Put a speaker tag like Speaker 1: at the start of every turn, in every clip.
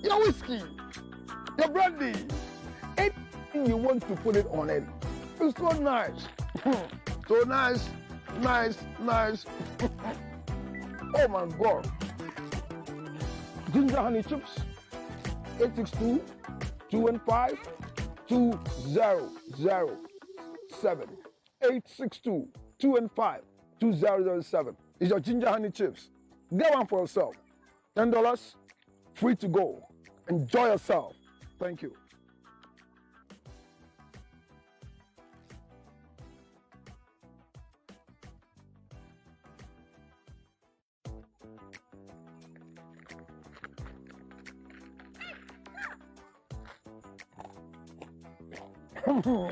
Speaker 1: your whiskey, your brandy, anything you want to put it on it. It's so nice. So nice, nice. Oh my God. Ginger honey chips, 862-215-2007. 862-215-2007. It's your ginger honey chips. Get one for yourself. $10, free to go. Enjoy yourself. Thank you.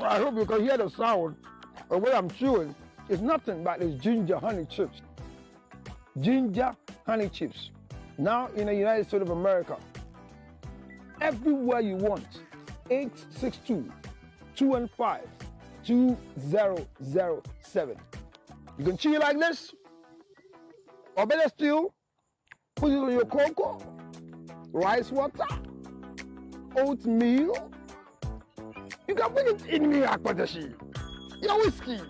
Speaker 1: I hope you can hear the sound of what I'm chewing. It's nothing but these ginger honey chips. Ginger honey chips. Now in the United States of America. Everywhere you want. 862-215-2007. You can chew it like this. Or better still, put it on your cocoa, rice water, oatmeal. You can put it in your akpatashi, your whiskey,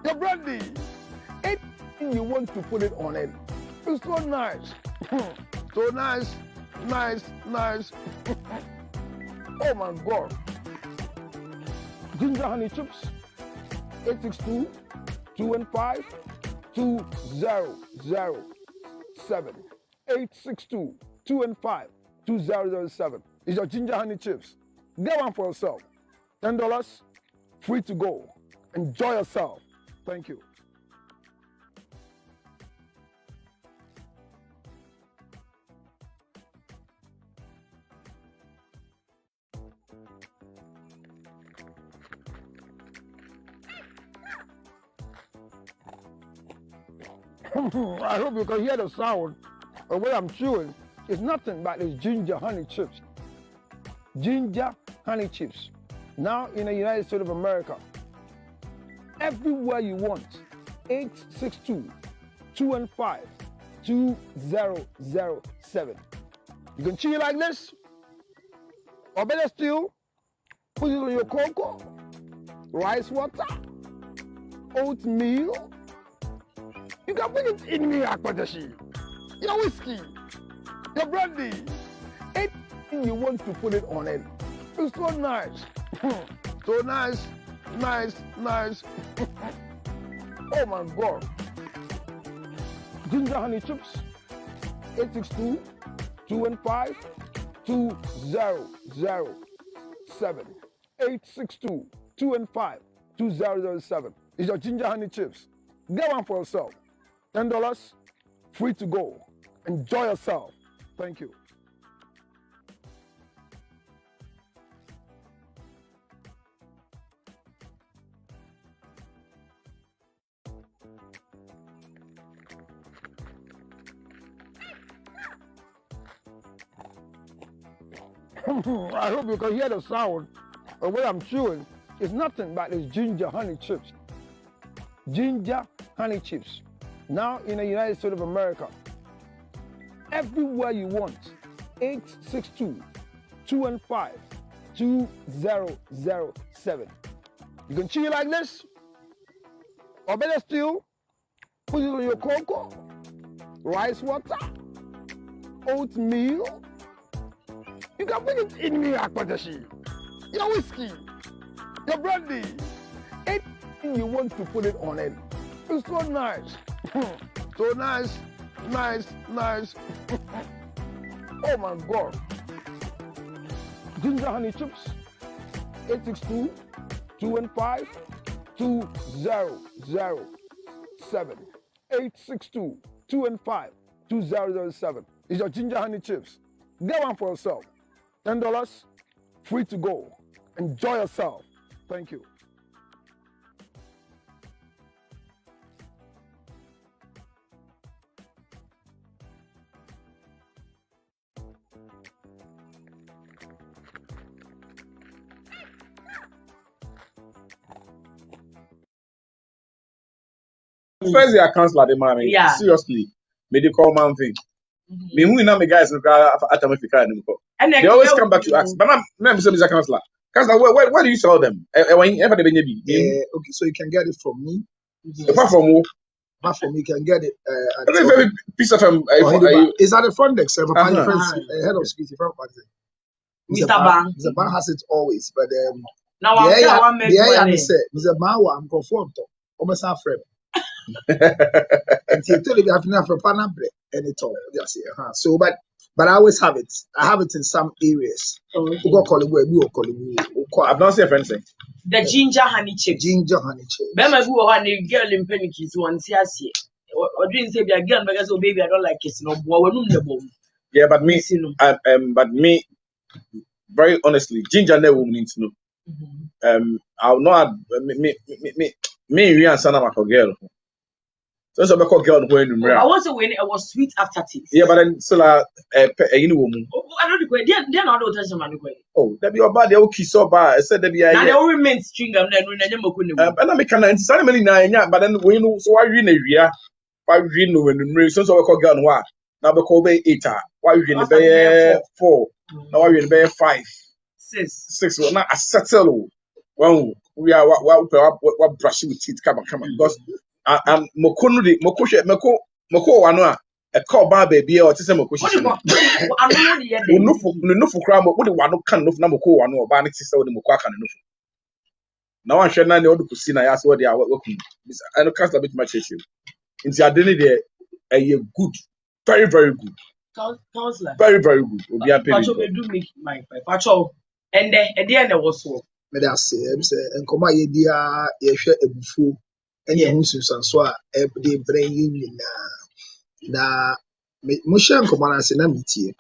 Speaker 1: your brandy, anything you want to put it on it. It's so nice. So nice. Oh my God. Ginger honey chips, 862-215-2007. 862-215-2007. It's your ginger honey chips. Get one for yourself. $10, free to go. Enjoy yourself. Thank you. I hope you can hear the sound of what I'm chewing. It's nothing but these ginger honey chips. Ginger honey chips. Now in the United States of America. Everywhere you want. 862-215-2007. You can chew it like this. Or better still, put it on your cocoa, rice water, oatmeal. You can put it in your akpatashi, your whiskey, your brandy, anything you want to put it on it. It's so nice. So nice. Oh my God. Ginger honey chips, 862-215-2007. 862-215-2007. It's your ginger honey chips. Get one for yourself. $10, free to go. Enjoy yourself. Thank you. I hope you can hear the sound of what I'm chewing. It's nothing but these ginger honey chips. Ginger honey chips. Now in the United States of America. Everywhere you want. 862-215-2007. You can chew it like this. Or better still, put it on your cocoa, rice water, oatmeal. You can put it in your akpatashi, your whiskey, your brandy, anything you want to put it on it. It's so nice. So nice. Oh my God. Ginger honey chips, 862-215-2007. 862-215-2007. It's your ginger honey chips. Get one for yourself. $10, free to go. Enjoy yourself. Thank you.
Speaker 2: First year counselor the man,
Speaker 3: Yeah.
Speaker 2: seriously, medical man thing. Me who na me guys no at Africa anymore. They always come back to ask. But I'm saying, Mr. Counselor, where do you sell them?
Speaker 1: Okay, so you can get it from me.
Speaker 2: Apart from who?
Speaker 1: Apart from you can get it at
Speaker 2: Every piece of
Speaker 1: it's at the front desk. Head of security front desk. Mr. Ban has it always, but
Speaker 3: now I'm
Speaker 1: Mr. Ban I'm conformed to almost half frame. And you tell you have enough for panel break and it all. So but I always have it. I have it in some areas. We go call it where we call it.
Speaker 2: I've not seen a friend say.
Speaker 3: The ginger honey chips.
Speaker 1: Ginger honey chips.
Speaker 3: Bema who honey girl in Pennikis one see. Or didn't say be a girl because oh baby I don't like it. No boy
Speaker 2: yeah, but me very honestly, ginger never woman need to know. I'll not me and Sana Mako girl. So I call girl who in
Speaker 3: I was when it was sweet aftertaste.
Speaker 2: Yeah, but then so you know woman.
Speaker 3: I don't know. They're not touch man.
Speaker 2: Oh, that be your body okay so bad. I said that be a
Speaker 3: they all remain string them then when they moko no.
Speaker 2: And I make an many nine, but then we know so why you know why you know when the so I call girl what now be call be 8 why you in the bay 4 now why you in the bay 5 6 well now I settle well we are what brush with teeth come because I'm moko de moko one a call bar baby or to moko no for crime what the one can of number one or banning sister the moko can no now I'm sure none of the kusina ask what they are working I don't cast a bit much issue into your dinner a good very good
Speaker 3: counselor
Speaker 2: very good will be a
Speaker 3: pacho do make my pacho and then there was so
Speaker 1: me da say and come ye dia ye hwe ebufu ene hu susan so a dey brain yin na mo hye nkomo na se na mitie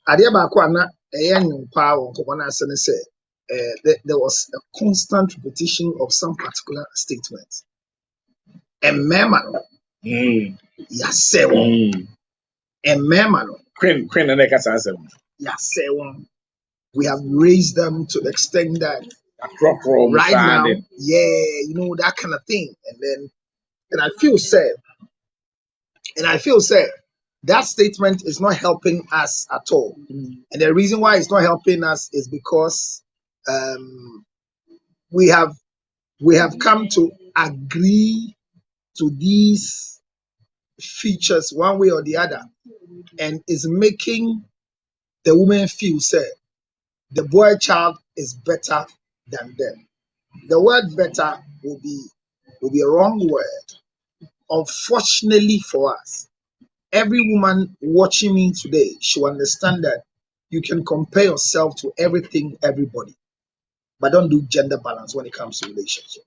Speaker 1: ade ba ko ana eye nyumpa wo nkomo na se ne say there was a constant repetition of some particular statement and mema ya say one and mema
Speaker 2: queen and I can answer
Speaker 1: ya say one we have raised them to the extent that
Speaker 2: right
Speaker 1: now, you know, that kind of thing. And I feel sad. That statement is not helping us at all. And the reason why it's not helping us is because we have come to agree to these features one way or the other, and is making the woman feel sad. The boy child is better than them. The word better will be a wrong word. Unfortunately for us, every woman watching me today should understand that you can compare yourself to everything, everybody, but don't do gender balance when it comes to relationship.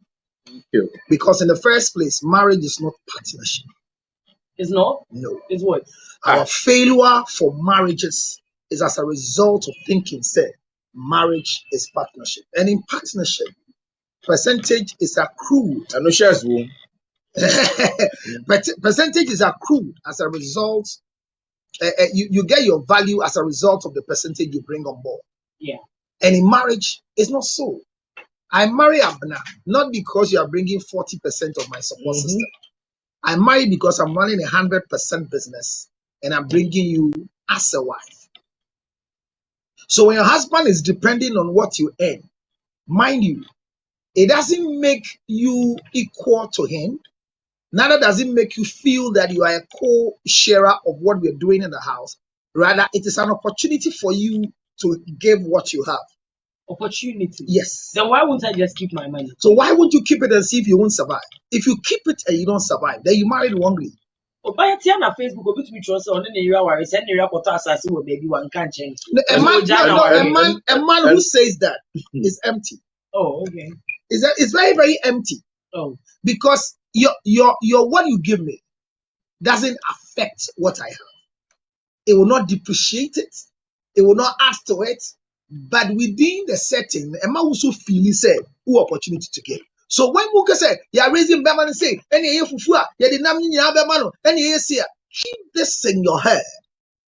Speaker 1: Because in the first place, marriage is not partnership.
Speaker 3: It's not?
Speaker 1: No.
Speaker 3: It's what?
Speaker 1: Our failure for marriages is as a result of thinking, say, marriage is partnership. And in partnership, percentage is accrued.
Speaker 2: I know shares room.
Speaker 1: Percentage is accrued as a result. You get your value as a result of the percentage you bring on board.
Speaker 3: Yeah.
Speaker 1: And in marriage, it's not so. I marry Abna not because you are bringing 40% of my support system. I marry because I'm running 100% business and I'm bringing you as a wife. So when your husband is depending on what you earn, mind you, it doesn't make you equal to him. Neither does it make you feel that you are a co-sharer of what we're doing in the house. Rather, it is an opportunity for you to give what you have.
Speaker 3: Opportunity?
Speaker 1: Yes.
Speaker 3: Then why won't I just keep my money?
Speaker 1: So why would you keep it and see if you won't survive? If you keep it and you don't survive, then you married wrongly.
Speaker 3: Oh, by a on Facebook, go to me trust on the area where I send the report assassin with baby one can't change.
Speaker 1: A man who says that is empty.
Speaker 3: Oh, okay.
Speaker 1: It's very, very empty.
Speaker 3: Oh.
Speaker 1: Because your what you give me doesn't affect what I have. It will not depreciate it. It will not add to it. But within the setting, a man also feel said, who opportunity to get. So when Muka said, you are raising Beman and say, any year for you did not mean you have a any year, keep this in your head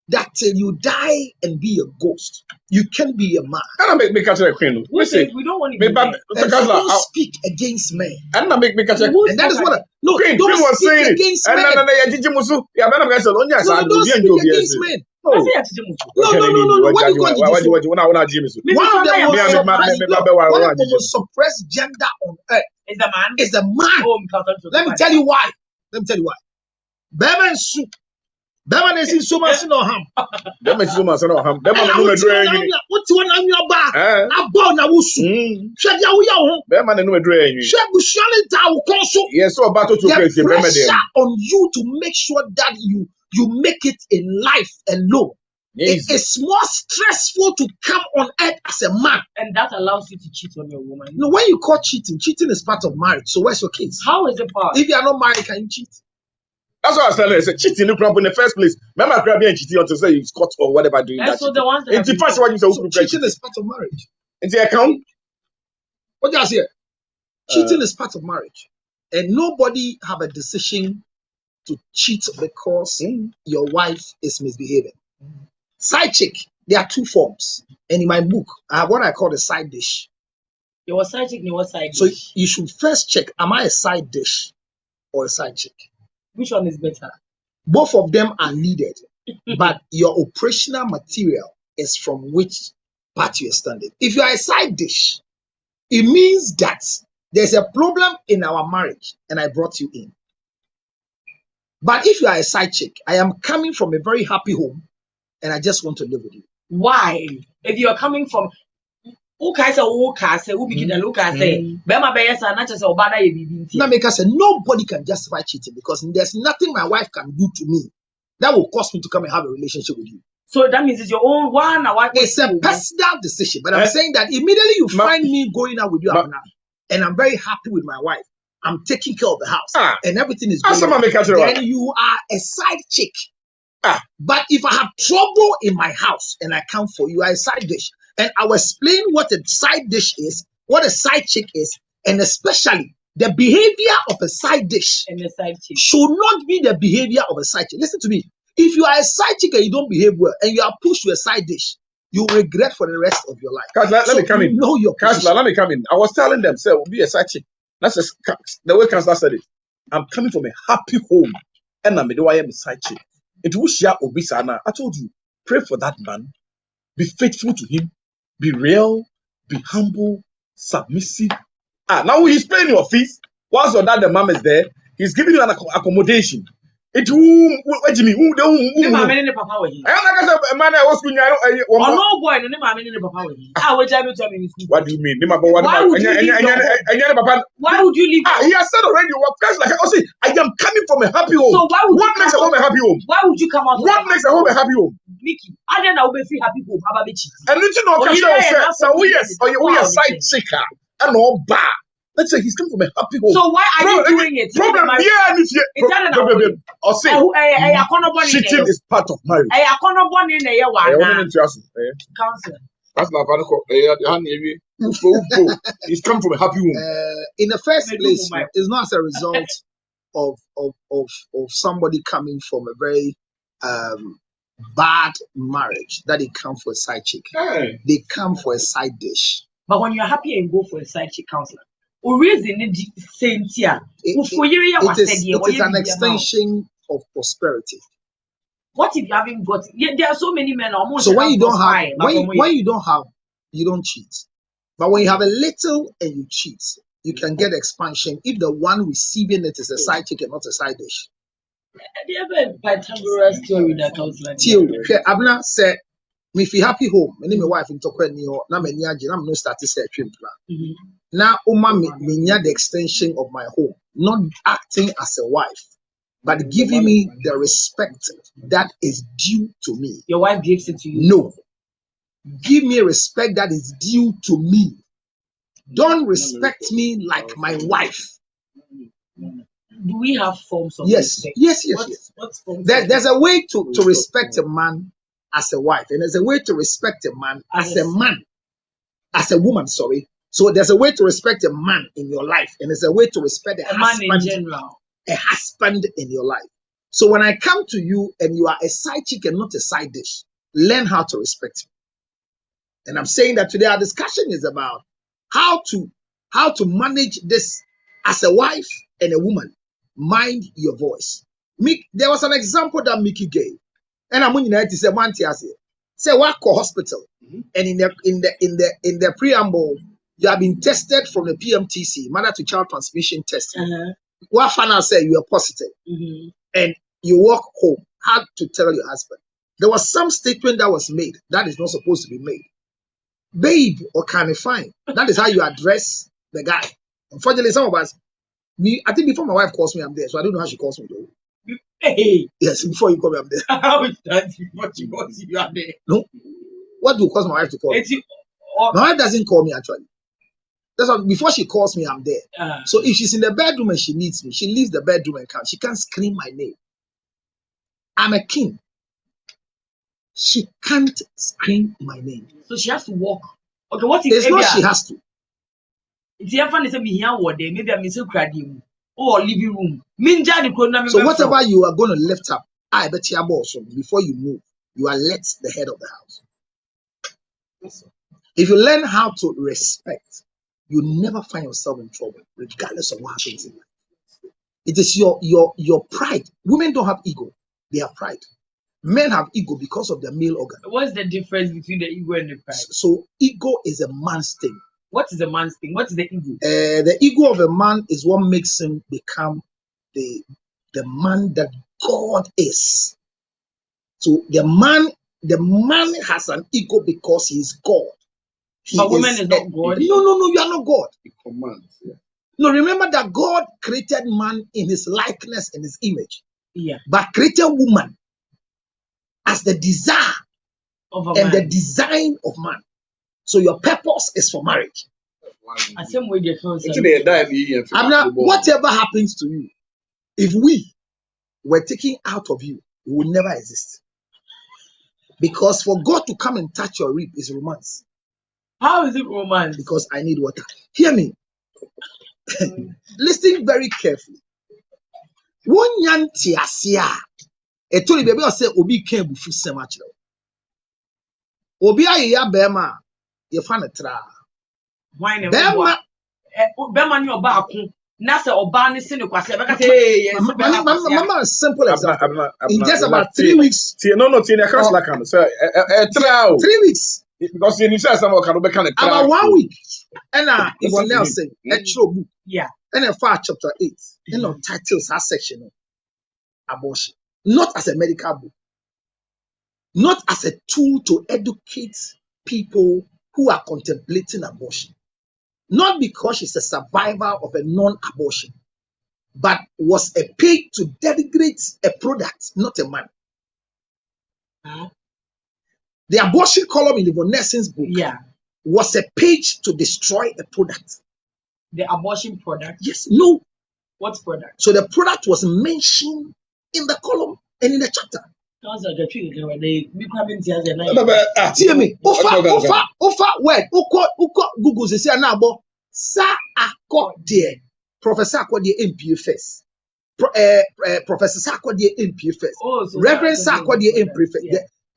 Speaker 1: that till you die and be a ghost, you can be a man.
Speaker 2: And I make catch a queen.
Speaker 3: We don't want to be
Speaker 1: don't speak against men.
Speaker 2: And I make catch a
Speaker 1: and that is what
Speaker 2: no queen
Speaker 1: don't
Speaker 2: was
Speaker 1: speak
Speaker 2: saying
Speaker 1: against men.
Speaker 2: And then I did you yeah, but I'm going to
Speaker 1: don't speak against men.
Speaker 3: I say at Jim.
Speaker 4: No. What you want to do?
Speaker 2: One of
Speaker 4: the most suppressed gender on earth
Speaker 3: is a man.
Speaker 4: Is a man.
Speaker 3: Oh,
Speaker 4: Let me tell you why. Batman soup. Batman is so much no ham.
Speaker 2: That makes so much no ham. That man no
Speaker 4: What you want on your back? I bought na wusu. Shut ya wo.
Speaker 2: Batman no drain.
Speaker 4: Shut bu shali ta wo konso.
Speaker 2: Yes, so about to crazy.
Speaker 4: Pressure on you to make sure that you make it in life alone. Yes. It's more stressful to come on earth as a man.
Speaker 3: And that allows you to cheat on your woman.
Speaker 4: No, when you call cheating is part of marriage. So where's your case?
Speaker 3: How is it part?
Speaker 4: If you are not married, can you cheat?
Speaker 2: That's what I was telling you. It's cheating in the first place. Remember, crab and cheating until say he's caught or whatever doing
Speaker 3: and
Speaker 2: that.
Speaker 3: So the ones that
Speaker 2: it's the first one you say
Speaker 4: so cheating is part of marriage.
Speaker 2: It's the account.
Speaker 4: What do you say? Cheating is part of marriage. And nobody have a decision to cheat because your wife is misbehaving. Side chick, there are two forms. And in my book, I have what I call the side dish.
Speaker 3: Your side chick, your side dish.
Speaker 4: So you should first check, am I a side dish or a side chick?
Speaker 3: Which one is better?
Speaker 4: Both of them are needed, but your operational material is from which part you are standing. If you are a side dish, it means that there's a problem in our marriage and I brought you in. But if you are a side chick, I am coming from a very happy home and I just want to live with you.
Speaker 3: Why? If you are coming from nobody can
Speaker 4: justify cheating because there's nothing my wife can do to me that will cause me to come and have a relationship with you.
Speaker 3: So that means it's your own one.
Speaker 4: It's a personal decision, but I'm saying that immediately you find me going out with you, and I'm very happy with my wife. I'm taking care of the house and everything is good. Then you are a side chick. But if I have trouble in my house and I come for you, I are a side dish. And I will explain what a side dish is, what a side chick is, and especially the behavior of a side dish
Speaker 3: and a side chick
Speaker 4: should not be the behavior of a side chick. Listen to me. If you are a side chick and you don't behave well and you are pushed to a side dish, you will regret for the rest of your life.
Speaker 2: Let me come in.
Speaker 4: Know your position.
Speaker 2: Let me come in. I was telling them, say, we'll be a side chick. That's the way Counselor said it. I'm coming from a happy home and I'm a side chick. It will share Obisana. I told you, pray for that man, be faithful to him, be real, be humble, submissive. Now he's paying your fees. Once your dad, the mom is there, he's giving you an accommodation. It who Jimmy, who the
Speaker 3: papa
Speaker 2: what do you mean? Why
Speaker 3: would you leave?
Speaker 2: He has said already. Like I say, I am coming from a happy home.
Speaker 3: So
Speaker 2: what makes a home a happy home?
Speaker 3: Why would you come out?
Speaker 2: What makes a home a happy home?
Speaker 3: Mickey, I don't know if you happy home.
Speaker 2: And did you know? So we are side chicker and all bad. Let's say he's coming from a happy home.
Speaker 3: So why are you doing it?
Speaker 2: Problem cheating is part of marriage.
Speaker 3: Counselor.
Speaker 2: That's not he's come from a happy home.
Speaker 4: In the first place, it's not as a result of somebody coming from a very bad marriage that they come for a side chick. They come for a side dish.
Speaker 3: But when you're happy and go for a side chick, counselor, it is
Speaker 4: an extension of prosperity.
Speaker 3: What if you haven't got? There are so many men.
Speaker 4: So when you don't have, you don't cheat. But when you have a little and you cheat, you can get expansion if the one receiving it is a side chick and not a side dish.
Speaker 3: Do you have a Pythagoras theory that comes like
Speaker 4: that? Abner said, if you happy home, my wife in Tokyo, I'm no start to say now, the extension of my home, not acting as a wife, but giving me the respect that is due to me.
Speaker 3: Your wife gives it to you?
Speaker 4: No. Give me respect that is due to me. Don't respect me like my wife.
Speaker 3: Do we have forms of respect?
Speaker 4: Yes. There's a way to respect a man as a wife, and there's a way to respect a man as a woman, sorry. So there's a way to respect a man in your life, and there's a way to respect a husband
Speaker 3: in general.
Speaker 4: A husband in your life. So when I come to you and you are a side chick and not a side dish, learn how to respect me. And I'm saying that today our discussion is about how to manage this as a wife and a woman. Mind your voice. There was an example that Mickey gave. And I'm going to say one thing. Say what hospital, and in the preamble, you have been tested from the PMTC, mother to child transmission testing. What final say you are positive, and you walk home. Had to tell your husband. There was some statement that was made that is not supposed to be made. Babe or can fine. That is how you address the guy. Unfortunately, some of us, I think before my wife calls me, I'm there, so I don't know how she calls me though.
Speaker 3: Hey.
Speaker 4: Yes, before you call me, I'm there.
Speaker 3: How is that before she calls you are there?
Speaker 4: No. What do you cause my wife to call me? My wife doesn't call me actually. That's why before she calls me, I'm there. So if she's in the bedroom and she needs me, she leaves the bedroom and comes. She can't scream my name. I'm a king. She can't scream my name.
Speaker 3: So she has to walk. Okay, what if
Speaker 4: it's not she has to?
Speaker 3: It's your family say me here what day. Maybe I'm in crowding or living room.
Speaker 4: So whatever you are going to lift up, I bet you also before you move, you are let the head of the house. If you learn how to respect, you never find yourself in trouble, regardless of what happens in life. It is your pride. Women don't have ego; they have pride. Men have ego because of their male organ.
Speaker 3: What's the difference between the ego and the pride?
Speaker 4: So ego is a man's thing.
Speaker 3: What is a man's thing? What is the ego?
Speaker 4: The ego of a man is what makes him become the man that God is. So the man has an ego because he is God.
Speaker 3: But woman is not God.
Speaker 4: No, you are not God.
Speaker 2: He commands. Yeah.
Speaker 4: No, remember that God created man in his likeness and his image.
Speaker 3: Yeah.
Speaker 4: But created woman as the desire
Speaker 3: of a
Speaker 4: and
Speaker 3: man.
Speaker 4: the design of man. So your purpose is for marriage. Whatever happens to you, if we were taken out of you, it would never exist. Because for God to come and touch your rib is romance.
Speaker 3: How is it romance?
Speaker 4: Because I need water. Hear me. Listen very carefully. One young tiasia. A told baby or say obi can bufu semachro. Obi aye bema ye fan tra.
Speaker 3: Why bema bema ni oba akun. Na se oba ni se ne kwase e beka say
Speaker 4: mama simple example. In just about 3 weeks.
Speaker 2: No, I can't like am. So
Speaker 4: 3 weeks.
Speaker 2: Because you need some can be kind of
Speaker 4: about 1 week. And Yvonne Nelson, a book.
Speaker 3: Yeah.
Speaker 4: And a chapter 8. And on titles that section abortion. Not as a medical book. Not as a tool to educate people who are contemplating abortion. Not because she's a survivor of a non-abortion, but was a page to denigrate a product, not a man. The abortion column in the Von Nelson's book was a page to destroy a product.
Speaker 3: The abortion product?
Speaker 4: Yes. No.
Speaker 3: What product?
Speaker 4: So the product was mentioned in the column and in the chapter. Google says Sa Akode, Professor Akode MPA first. Professor Akode MPA first. Reverend Akode MPA first.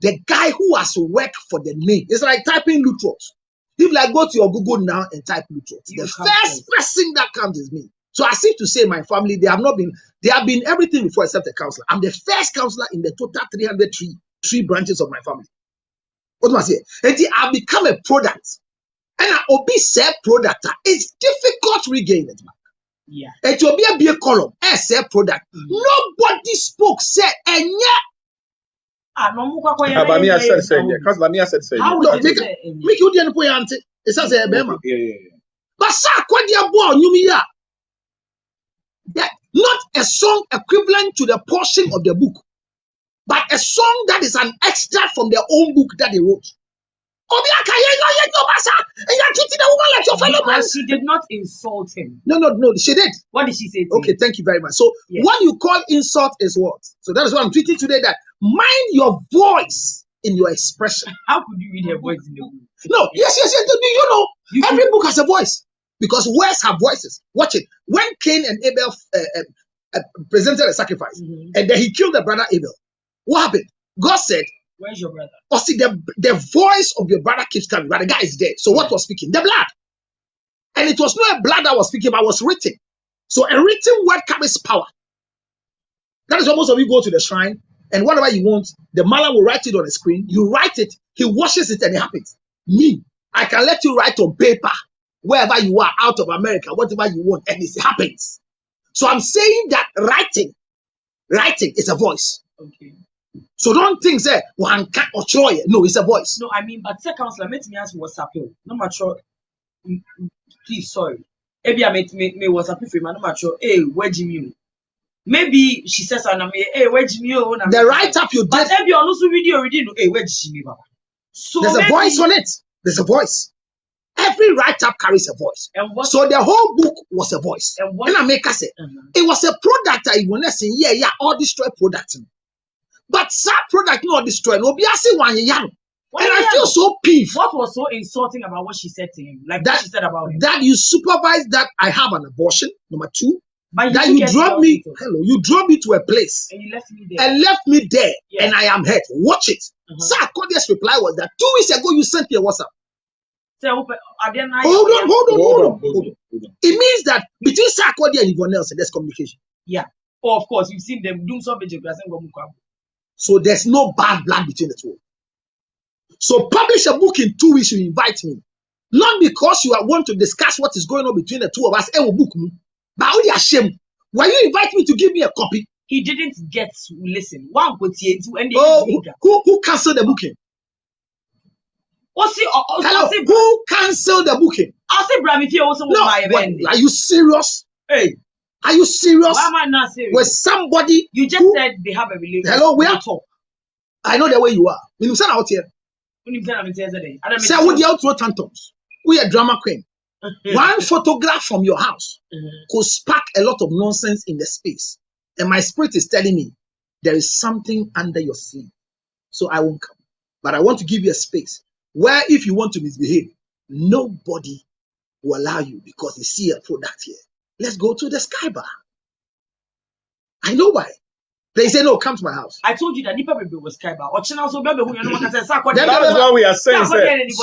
Speaker 4: The guy who has worked for the name. It's like typing Lutros. If like go to your Google now and type Lutros, the first person that comes is me. So I seem to say my family, they have been everything before except a counselor. I'm the first counselor in the total 303 branches of my family. What must I say? And I've become a product. And I obi say product. It's difficult to regain it back.
Speaker 3: Yeah.
Speaker 4: It will be a column. Say product. Nobody spoke. Say and
Speaker 2: How make
Speaker 4: you the point? It says a bema. But sa kwadia boy nyumi that not a song equivalent to the portion of the book, but a song that is an extract from their own book that they wrote.
Speaker 3: Because she did not insult him.
Speaker 4: No, she did.
Speaker 3: What did she say?
Speaker 4: Okay, thank you very much. So what you call insult is what? So that is what I'm treating today. That mind your voice in your expression.
Speaker 3: How could you read her voice in the book?
Speaker 4: No, yes. You know, every book has a voice because words have voices. Watch it. When Cain and Abel presented a sacrifice, and then he killed the brother Abel, what happened? God said,
Speaker 3: "Where's your brother?"
Speaker 4: Oh, see, the voice of your brother keeps coming, but the guy is dead. So what was speaking? The blood. And it was not a blood that was speaking, but was written. So a written word carries power. That is why most of you go to the shrine and whatever you want, the mother will write it on the screen. You write it, he washes it, and it happens. Me, I can let you write on paper wherever you are, out of America, whatever you want, and it happens. So I'm saying that writing is a voice.
Speaker 3: Okay.
Speaker 4: So don't think say one can or try. No, it's a voice.
Speaker 3: No, I mean, but second counselor, let me ask WhatsApp you. No mature. Please, sorry. Maybe I made me WhatsApp if you no mature. Hey, where Jimmy? Maybe she says, "Hey, where Jimmy?"
Speaker 4: The write up you did.
Speaker 3: But maybe on also video reading. Hey, where Jimmy, Baba? So
Speaker 4: there's a voice on it. There's a voice. Every write up carries a voice. So the whole book was a voice. And I make us say it was a product I want to say, yeah, all destroy product. But that product not destroy. No, be asking one young. And I feel so peeved.
Speaker 3: What was so insulting about what she said to him? Like that, what she said about him?
Speaker 4: That you supervise that I have an abortion, number 2. But that you drove me, you drove me to a place.
Speaker 3: And you left me there.
Speaker 4: Yeah. And I am hurt. Watch it. So Akodia's reply was that 2 weeks ago you sent me a WhatsApp. Hold on. It means that between Sarkozy and Yvonne Nelson, there's communication.
Speaker 3: Yeah. Oh, of course, you've seen them doing something.
Speaker 4: So there's no bad blood between the two. So publish a book in 2 weeks, you invite me. Not because you want to discuss what is going on between the two of us. Book me. But only ashamed. Why you invite me to give me a copy?
Speaker 3: He didn't get to listen.
Speaker 4: Who canceled the booking? Who canceled the booking?
Speaker 3: I'll say, Bram, if you also want my event.
Speaker 4: Are you serious?
Speaker 3: Hey.
Speaker 4: Are you serious?
Speaker 3: Why am I not serious?
Speaker 4: With somebody.
Speaker 3: You just said they have a relationship.
Speaker 4: Hello, we are talk. I know the way you are. When you send out here. Say, what the outro tantrums? We are drama queen. One photograph from your house could spark a lot of nonsense in the space. And my spirit is telling me there is something under your sleeve. So I won't come. But I want to give you a space where if you want to misbehave, nobody will allow you because they see a product here. Let's go to the Sky Bar. I know why. They say, no, come to my house.
Speaker 3: I told you that Nipa Baby was Sky Bar. That
Speaker 2: is why we are saying, a place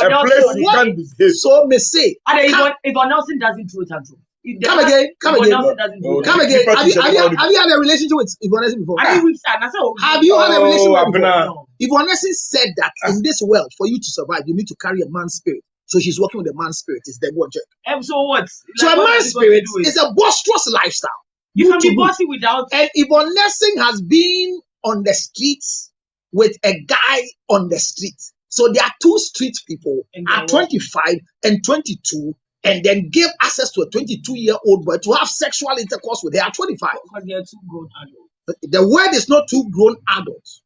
Speaker 2: you can't behave.
Speaker 4: So, me say.
Speaker 3: If Nelson doesn't do it,
Speaker 4: come again. Have you had a relationship with Yvonne Nelson before? Have you had a relationship before? Yvonne Nelson said that in this world, for you to survive, you need to carry a man's spirit. So she's working with a man's spirit. It's the one check.
Speaker 3: So what?
Speaker 4: So a man's spirit is a boisterous lifestyle.
Speaker 3: You can be bossy without.
Speaker 4: And Yvonne Nelson has been on the streets with a guy on the street. So there are 2 street people at 25 and 22, and then give access to a 22-year-old boy to have sexual intercourse with her at 25.
Speaker 3: Because they are 2 grown adults.
Speaker 4: The word is not 2 grown adults.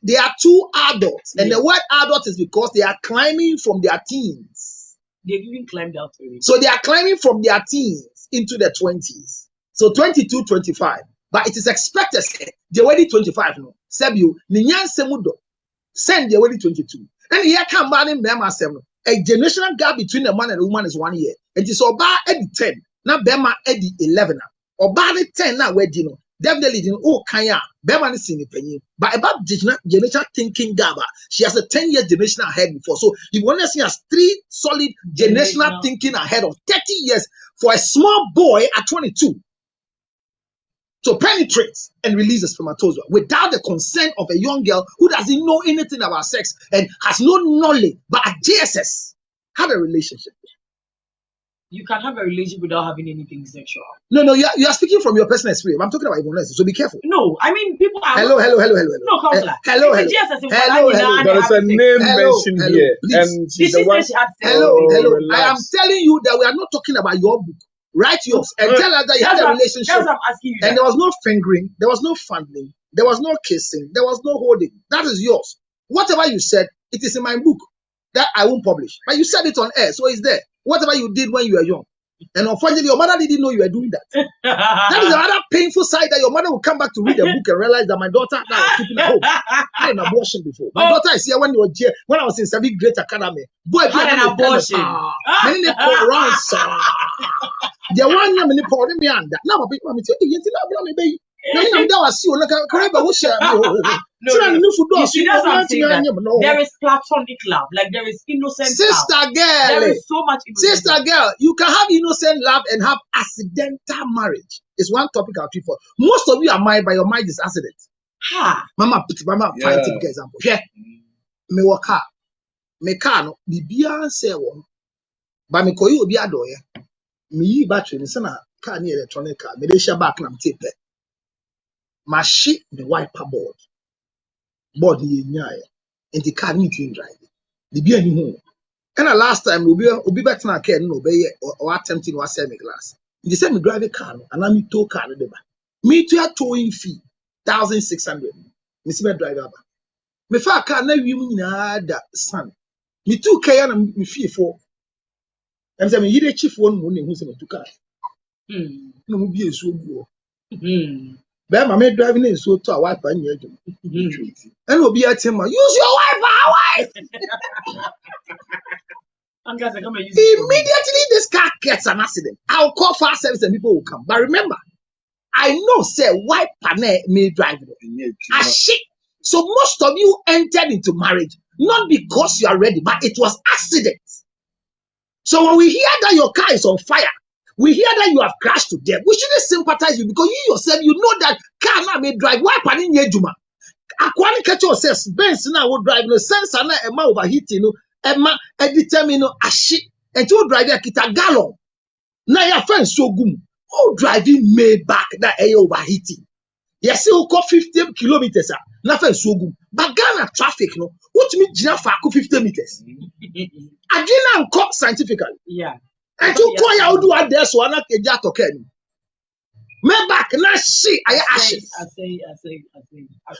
Speaker 4: They are 2 adults. And the word adult is because they are climbing from their teens.
Speaker 3: They've even climbed out already.
Speaker 4: So they are climbing from their teens into the 20s. So 22, 25. But it is expected they're already 25 now. Sebio, Ninyan Semudo, send they're already 22. And here come back in Bema 7. A generational gap between a man and a woman is 1 year. And it is Oba Eddie 10. Now Bema Eddie 11. Oba 10 now where you know. Definitely didn't Kanya. Bema is in the penny. But about generational thinking gap, she has a 10-year generation ahead before. So you want to see us 3 solid generational thinking ahead of 30 years for a small boy at 22 to penetrate and release a spermatozoa without the consent of a young girl who doesn't know anything about sex and has no knowledge, but at JSS had a relationship.
Speaker 3: You can have a relationship without having anything sexual.
Speaker 4: No, you are speaking from your personal experience. I'm talking about Yvonne Nelson, so be careful.
Speaker 3: No, I mean people are.
Speaker 4: Hello.
Speaker 3: No, counselor.
Speaker 4: Hello.
Speaker 2: There is a name mentioned here, and she's the one.
Speaker 4: Hello. I am telling you that we are not talking about your book. Write yours and tell us that you had a relationship.
Speaker 3: That's what I'm asking you.
Speaker 4: And there was no fingering, there was no fondling, there was no kissing, there was no holding. That is yours. Whatever you said, it is in my book that I won't publish. But you said it on air, so it's there. Whatever you did when you were young. And unfortunately, your mother didn't know you were doing that. That is another painful side that your mother will come back to read the book and realize that my daughter now was sleeping at home. I had an abortion before. My daughter is here when I was in 7th grade academy. Boy,
Speaker 3: had an abortion.
Speaker 4: The one year many poor me under. Now my people say, "Hey, you know, baby." No, that was you. Like a correct, we share.
Speaker 3: There is platonic love, like there is innocent
Speaker 4: sister
Speaker 3: love.
Speaker 4: Girl.
Speaker 3: There is so much innocent
Speaker 4: sister
Speaker 3: love.
Speaker 4: Girl. You can have innocent love and have accidental marriage. It's one topic I'll treat for. Most of you are married, but your marriage is accident.
Speaker 3: Ha.
Speaker 4: Mama, fine typical example. Yeah. Me work car. Me car no bibia say one. But me koyi obi adoye. Me yi battery ni sana car ni electronic car. Me dey share back na me tape. Ma shi the wiper board ni nyaaya. Enti car ni twin drive. Bibia ni ho. And last time obi bet na car no be or attempting to sell me glass. They say me drive a car no and me tow car no dey ba. Me to a towing fee 1,600. Me see me drive ba. Me fa car na wi mu nyina da san. Me too kaya na me fee for. Em say me yire chief one mo ne hu say me too car. No mo bi enso bu. Be ma me driving enso to a wife anya adwum. And obi atima use your wife. Immediately this car gets an accident. I'll call fast service and people will come. But remember, I know say wife pane may drive a shit. So most of you entered into marriage not because you are ready, but it was accident. So when we hear that your car is on fire, we hear that you have crashed to death, we shouldn't sympathize you because you yourself, you know that car now may drive. Why panin yejuma? Akwani catch yourself. Benz now will drive no sense and Emma overheating no Emma determine no ashi and you drive a kita gallon. Now your friend so good. Oh driving may back that air overheating. Yes, you go 50 kilometers. Nothing so good. But Ghana traffic no. What mean Gina for 50 meters? I didn't call scientifically.
Speaker 3: Yeah.
Speaker 4: And you call your do at there so I'm not a jack okay. Me back na she I ashes.
Speaker 3: I say.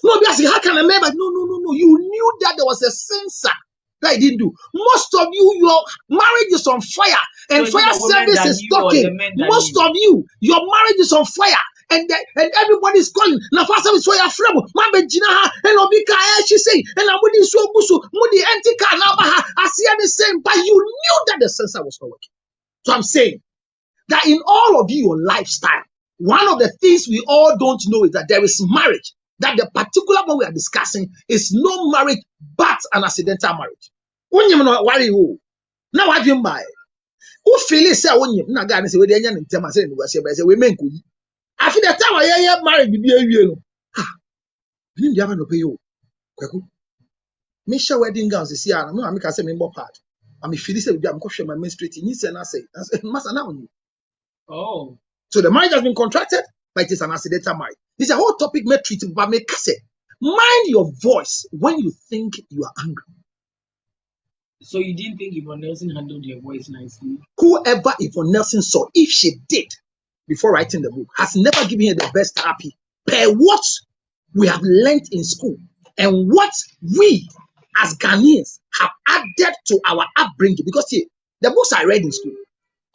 Speaker 4: No, because how can I remember? No. You knew that there was a sensor that I didn't do. Most of you, your marriage is on fire, and
Speaker 3: So
Speaker 4: fire
Speaker 3: it's the women
Speaker 4: service
Speaker 3: that
Speaker 4: is
Speaker 3: you or
Speaker 4: talking.
Speaker 3: the men that
Speaker 4: Most
Speaker 3: you?
Speaker 4: of you, your marriage is on fire, and everybody is calling. Na fire service for your friend. Mambe jina ha, and obika she say, and I'm with so busu, mudi empty car now. I see the same, but you knew that the sensor was not working. So I'm saying that in all of your lifestyle, one of the things we all don't know is that there is marriage. That the particular one we are discussing is no marriage but an accidental marriage. Unyim no worry you. Now what do you buy? Who feel it say unyim? Na God say we dey nya ntem say we say we men kuyi. After the time I marriage bi awie no. Ah. Nim dia ba no pay you. Kwaku. Me share wedding gowns this year. No am ka say me mbo part. Am feel say we am ko hwe my menstruating. Ni say na say. Masa na unyim.
Speaker 3: Oh.
Speaker 4: So the marriage has been contracted, but it is an accidental marriage. It's a whole topic may treat, but make say, mind your voice when you think you are angry.
Speaker 3: So you didn't think Yvonne Nelson handled your voice nicely?
Speaker 4: Whoever Yvonne Nelson saw, if she did before writing the book, has never given her the best therapy per what we have learned in school and what we as Ghanaians have added to our upbringing. Because see, the books I read in school,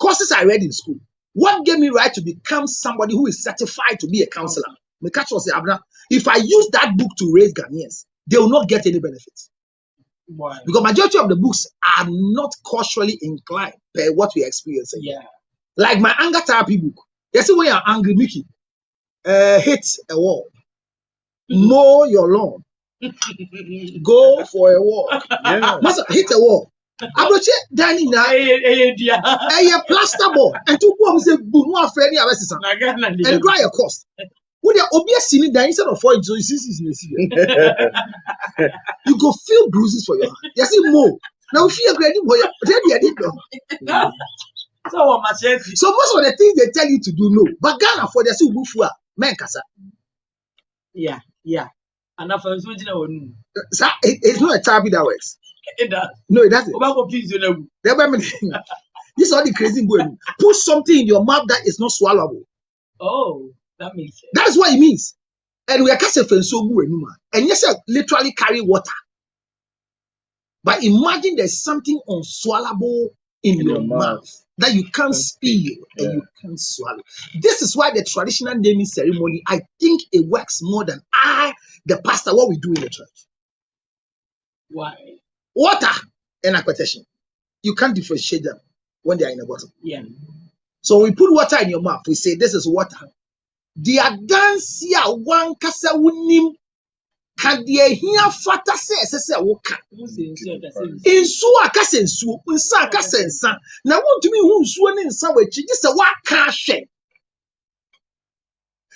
Speaker 4: courses I read in school, what gave me right to become somebody who is certified to be a counselor? If I use that book to raise Ghanaians, they will not get any benefits.
Speaker 3: Why?
Speaker 4: Because majority of the books are not culturally inclined per what we are experiencing.
Speaker 3: Yeah.
Speaker 4: Like my anger therapy book. You see when you're angry, Mickey, hit a wall, mow your lawn, go for a walk.
Speaker 2: Yeah.
Speaker 4: Hit a wall. Abroche dining now a plaster board and two bombs say boom one friendly and dry your cost. When you're obviously dying instead of 4 inches, you go feel bruises for your hand. You see more. Now if you're ready for your so most of the things they tell you to do no. But Ghana for the Subufua, men kasa.
Speaker 3: Yeah. And after
Speaker 4: it's not a therapy that works.
Speaker 3: it does.
Speaker 4: No, it doesn't. This is all the crazy going. Put something in your mouth that is not swallowable.
Speaker 3: Oh, that makes sense.
Speaker 4: That is what it means. And we are casting so good anymore. And yes, literally carry water. But imagine there's something unswallowable in your mouth that you can't spill and you can't swallow. This is why the traditional naming ceremony, I think it works more than the pastor, what we do in the church.
Speaker 3: Why?
Speaker 4: Water and aquatation. You can't differentiate them when they are in a bottle.
Speaker 3: Yeah.
Speaker 4: So we put water in your mouth. We say this is water. The dance here one kasa wunim can the here fata say woka. Insu akasa insu, insa akasa insa. Na won to me hu nsuo ne insa wachi, this is what can share.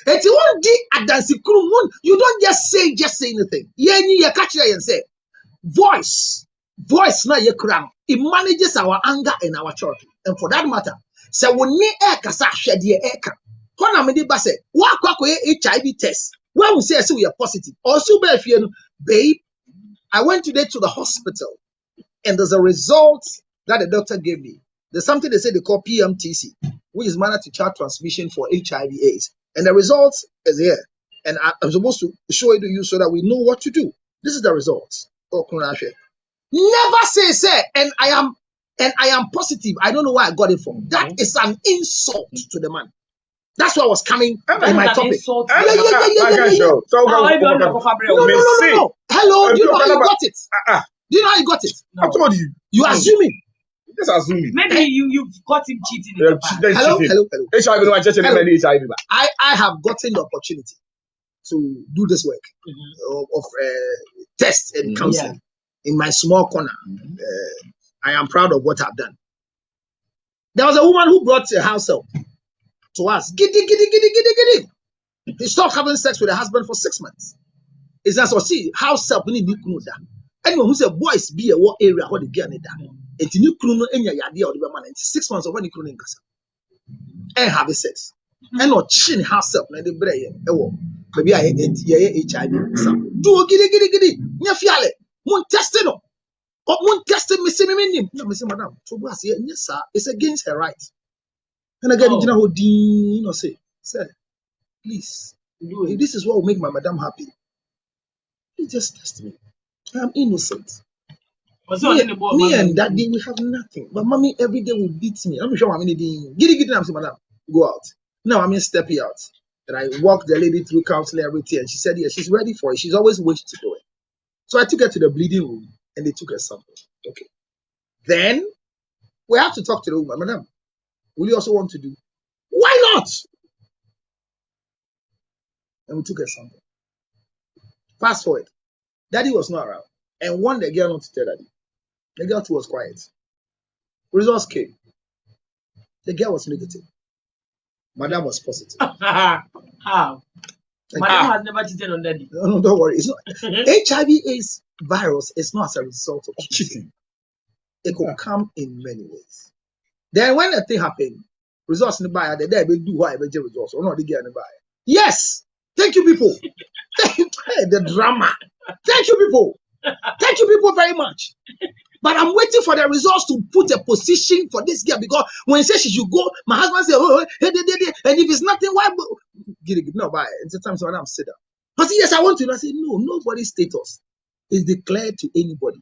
Speaker 4: If you want the adansi krum, you don't just say anything. You catch it and say voice na ye kram. It manages our anger and our church. And for that matter, so when ne kasa hwede e ka. Hona me de ba say, wa kwakwa HIV test. When we say we are positive, also be afie no, babe, I went today to the hospital and there's a result that the doctor gave me. There's something they say they call PMTC, which is manner to child transmission for HIV/AIDS. And the result is here. And I'm supposed to show it to you so that we know what to do. This is the results. Oh, never say, and I am positive. I don't know where I got it from. That is an insult to the man. That's what was coming in my topic. No. Hello, do you know how you got it? Do you know how you got it?
Speaker 2: No. I told you.
Speaker 4: You assuming.
Speaker 2: Just assuming.
Speaker 3: Maybe you've got him cheating in the past.
Speaker 4: Hello.
Speaker 2: HIV.
Speaker 4: I have gotten the opportunity to do this work of tests and counseling in my small corner. I am proud of what I've done. There was a woman who brought a house help to us. Giddy. He stopped having sex with her husband for 6 months. It's not so see house help need to that. Anyone who said boys be a what area what the girl need that. It's new crew no any idea of the man. 6 months of when the crew in casa. And have sex. And not chin house help na the brain. Maybe I HIV. Do giddy. Nya fiale. Mun test no. Mun test me see me. No, Miss Madam. So was yes, sir. It's against her right. And again, you know, you know, say, sir, please, if this is what will make my madam happy, please just test me. I am innocent. Me and daddy, we have nothing. But mommy every day will beat me. I'm sure I'm in the giddy. I'm saying, madam, go out. Now I'm in stepping out. And I walked the lady through counseling everything, and she said, yeah, she's ready for it. She's always wished to do it. So I took her to the bleeding room, and they took her sample. Okay. Then we have to talk to the woman, madam. Will you also want to do? Why not? And we took a sample. Fast forward. Daddy was not around. And warned the girl not to tell daddy. The girl too was quiet. Results came. The girl was negative. Madam was positive.
Speaker 3: How? Madam has never cheated on daddy.
Speaker 4: No, don't worry. It's not HIV/AIDS virus is not as a result of cheating. It could come in many ways. Then when the thing happened, results in the buyer, the day we do why we get results or not the get in the buyer. Yes, thank you, people. The drama. Thank you, people. Thank you, people, very much. But I'm waiting for the results to put a position for this girl because when he says she should go, my husband said, oh, hey, and if it's nothing, why? Get it, no, buy. It's the time so I'm sit down. I said, yes, I want to. And I said, no, nobody's status is declared to anybody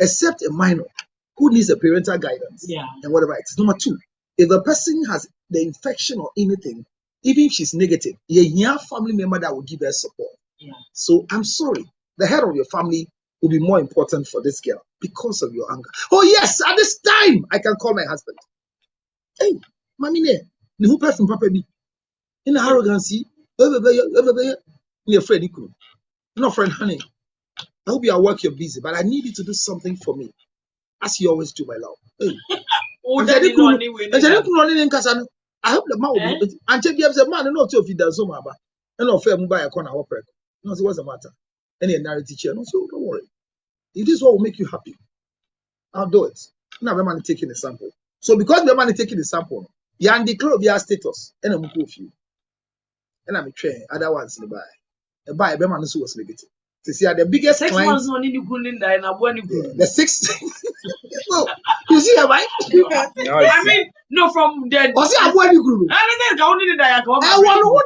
Speaker 4: except a minor who needs a parental guidance and whatever it is. Number two, if a person has the infection or anything, even if she's negative, a family member that will give her support. Yeah. So I'm sorry, the head of your family will be more important for this girl because of your anger. Oh yes, at this time I can call my husband. Hey, mommy, ne who person papa be in arrogancy? Me afraid you no friend, honey. I hope you are work, you're busy, but I need you to do something for me. As you always do, my love. Hey. I hope the man will be. And check the man, and not if he does so much. And not fair buy a corner of opera. No, what's the matter? Any narrative chair. No, so don't worry. If this is what will make you happy, I'll do it. Now, the man is taking the sample. So, because the man is taking the sample, you are declare your status, and I'm going to you. And I'm trained. Other ones in the buy. The buy, the man was negative. To see the biggest
Speaker 3: 6 months on in the
Speaker 4: 6 so you see right?
Speaker 3: I mean no from the
Speaker 4: I want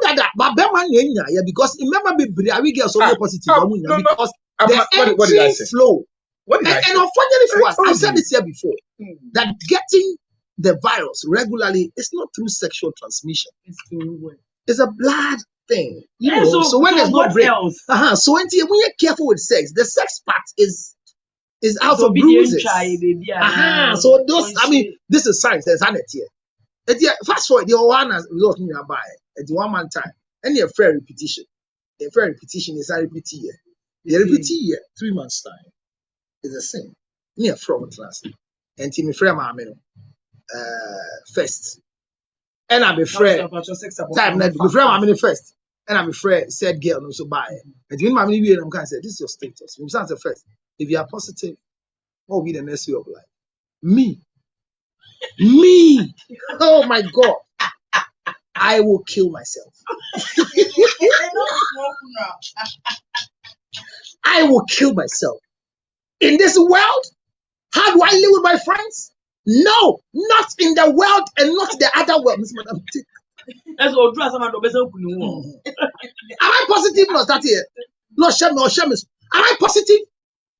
Speaker 4: that but because remember we get so positive because the entry flow and unfortunately for us I said this here before that getting the virus regularly is not through sexual transmission, it's a blood thing, you know. So when there's no break, so when you're careful with sex, the sex part is out of bruises. So those, I mean, this is science. There's sanity here. Fast forward, the one has result nearby at 1 month time, and your fair repetition. The fair repetition is a repeat year. The repeat year, 3 months time is the same. Near from class, and Timmy Frame first. And I'm a friend. Time, my friend, I'm in the first. And I'm afraid said girl no so buy. And when my baby I'm kind of say this is your status. We say first, if you are positive, what will be the next way of life? Me. Oh my God. I will kill myself. I will kill myself. In this world, how do I live with my friends? No, not in the world and not the other world.
Speaker 3: That's all true. Am
Speaker 4: I positive? Not that here. No shame, no shame. Am I positive?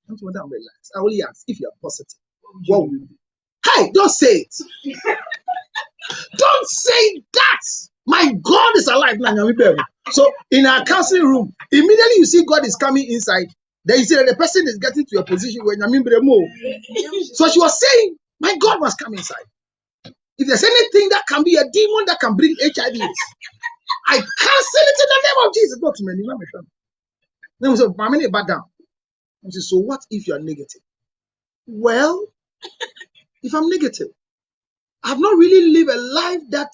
Speaker 4: Don't want to relax. I only ask if you are positive. What will you do? Hey, don't say it. Don't say that. My God is alive now. So in our counseling room, immediately you see God is coming inside. Then you see that the person is getting to a position where so she was saying, my God must come inside. If there's anything that can be a demon that can bring HIV, I cancel it in the name of Jesus. Not many. Then we said, "Mamini, back down." We said, so what if you are negative? Well, if I'm negative, I've not really lived a life that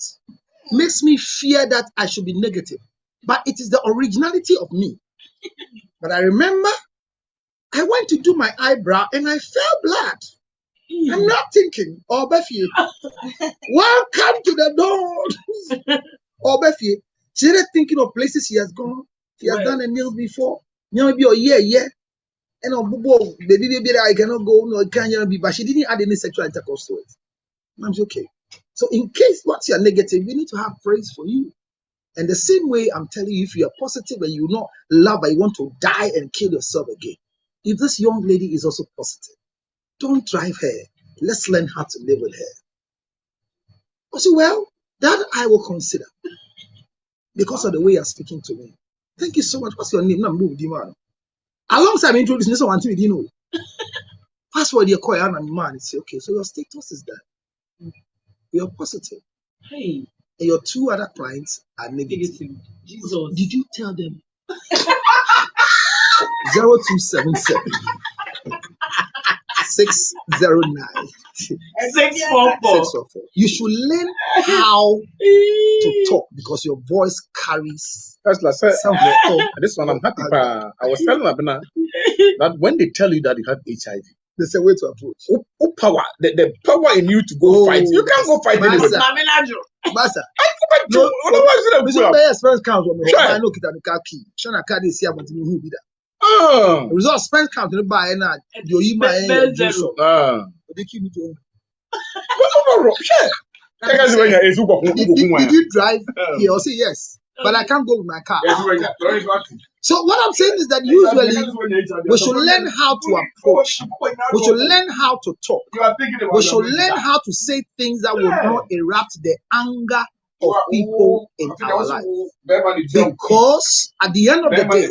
Speaker 4: makes me fear that I should be negative. But it is the originality of me. But I remember I went to do my eyebrow and I felt blood. I'm not thinking, oh, Befi, welcome to the door. Oh, Befi, she started thinking of places she has gone. She has done a nails before. Maybe a year. And baby, I cannot go. No, it can't be. But she didn't add any sexual intercourse to it. I'm okay. So in case once you are negative, we need to have praise for you. And the same way I'm telling you, if you are positive and you not love, but you want to die and kill yourself again. If this young lady is also positive, don't drive her. Let's learn how to live with her. I say, well, that I will consider because of the way you're speaking to me. Thank you so much. What's your name? Alongside me introducing someone to me, you know. Password your call and man. It's okay. So your status is that you're positive.
Speaker 3: Hey.
Speaker 4: And your two other clients are negative.
Speaker 3: Jesus.
Speaker 4: Did you tell them? 0277 609 644. You should learn how to talk because your voice carries.
Speaker 2: That's like this one I'm happy. I was telling Abena that when they tell you that you have HIV,
Speaker 4: there's a way to approach.
Speaker 2: Power, the power in you to go fight. You can't go fight anybody.
Speaker 4: Basa.
Speaker 2: No,
Speaker 4: expense count. I know kita nika key. Shana card is here, but you who be that. Result expense count in buy na your email and They keep it on. Did you drive here? I'll say yes, but I can't go with my car. So what I'm saying is that usually we should learn how to approach. We should learn how to talk. We should learn how to say things that will not erupt the anger of people in our life. Because at the end of the day,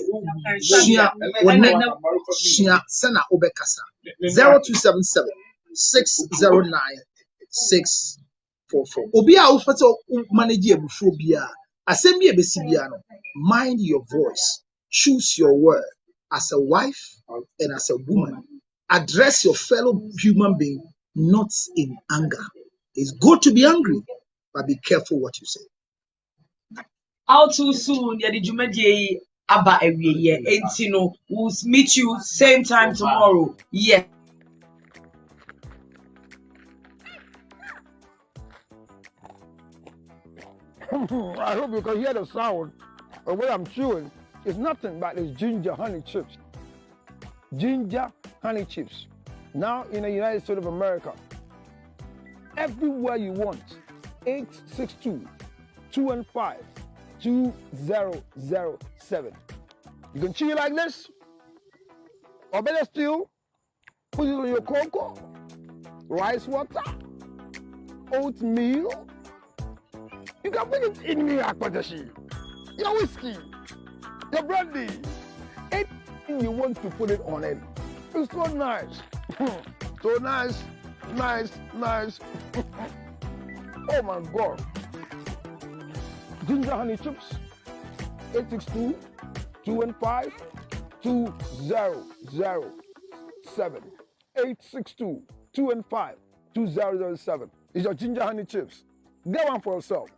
Speaker 4: 0277 609 644. Obi a ufata manage ebuphobia. Asemi ebesibia no. Mind your voice. Choose your word as a wife and as a woman. Address your fellow human being not in anger. It's good to be angry, but be careful what you say.
Speaker 3: How too soon? Yeah, did you make Abba every year? And we'll meet you same time tomorrow. Yeah.
Speaker 1: I hope you can hear the sound of what I'm chewing. It's nothing but it's ginger honey chips. Ginger honey chips. Now in the United States of America, everywhere you want, 862-215-2007. You can chew it like this, or better still, put it on your cocoa, rice water, oatmeal. You can put it in your whiskey, your brandy, anything you want to put it on it. It's so nice. So nice. Oh my God. Ginger honey chips, 862-215-2007. 862-215-2007. It's your ginger honey chips. Get one for yourself.